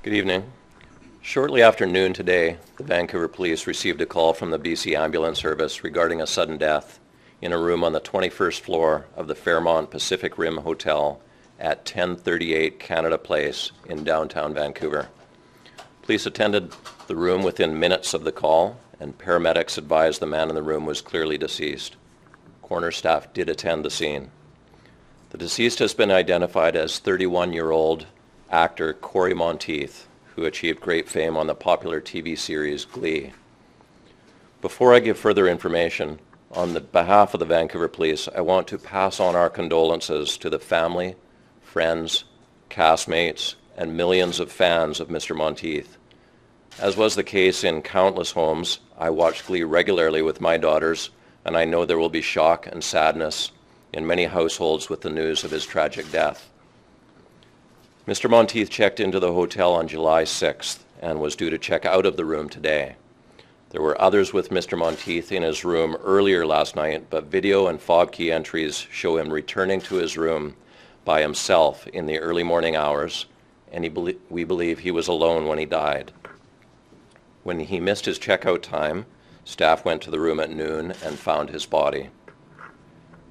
Good evening. Shortly after noon today, the Vancouver Police received a call from the BC Ambulance Service regarding a sudden death in a room on the 21st floor of the Fairmont Pacific Rim Hotel at 1038 Canada Place in downtown Vancouver. Police attended the room within minutes of the call, and paramedics advised the man in the room was clearly deceased. Coroner staff did attend the scene. The deceased has been identified as 31-year-old actor Cory Monteith, who achieved great fame on the popular TV series Glee. Before I give further information, on the behalf of the Vancouver Police, I want to pass on our condolences to the family, friends, castmates, and millions of fans of Mr. Monteith. As was the case in countless homes, I watch Glee regularly with my daughters, and I know there will be shock and sadness in many households with the news of his tragic death. Mr. Monteith checked into the hotel on July 6th and was due to check out of the room today. There were others with Mr. Monteith in his room earlier last night, but video and fob key entries show him returning to his room by himself in the early morning hours, and we believe he was alone when he died. When he missed his checkout time, staff went to the room at noon and found his body.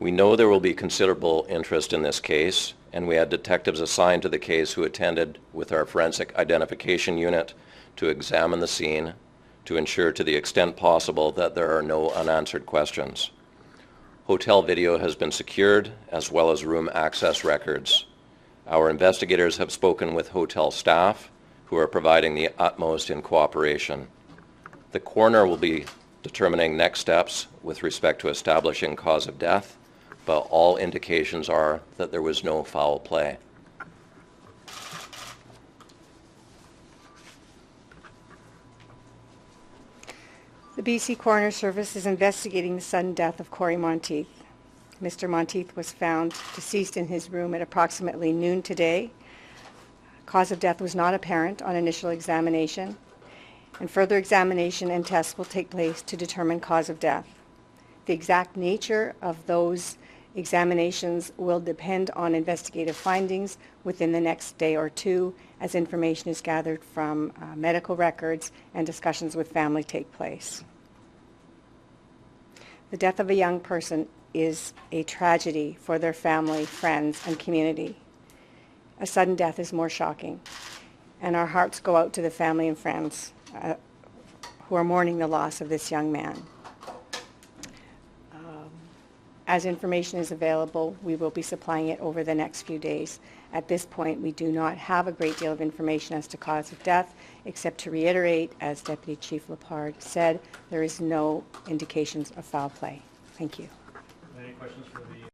We know there will be considerable interest in this case, and we had detectives assigned to the case who attended with our forensic identification unit to examine the scene to ensure to the extent possible that there are no unanswered questions. Hotel video has been secured, as well as room access records. Our investigators have spoken with hotel staff, who are providing the utmost in cooperation. The coroner will be determining next steps with respect to establishing cause of death, but all indications are that there was no foul play. The BC Coroner Service is investigating the sudden death of Cory Monteith. Mr. Monteith was found deceased in his room at approximately noon today. Cause of death was not apparent on initial examination, and further examination and tests will take place to determine cause of death. The exact nature of those examinations will depend on investigative findings within the next day or two as information is gathered from medical records and discussions with family take place. The death of a young person is a tragedy for their family, friends, and community. A sudden death is more shocking, and our hearts go out to the family and friends who are mourning the loss of this young man. As information is available, we will be supplying it over the next few days. At this point, we do not have a great deal of information as to cause of death, except to reiterate, as Deputy Chief Lepard said, there is no indications of foul play. Thank you. Any questions for the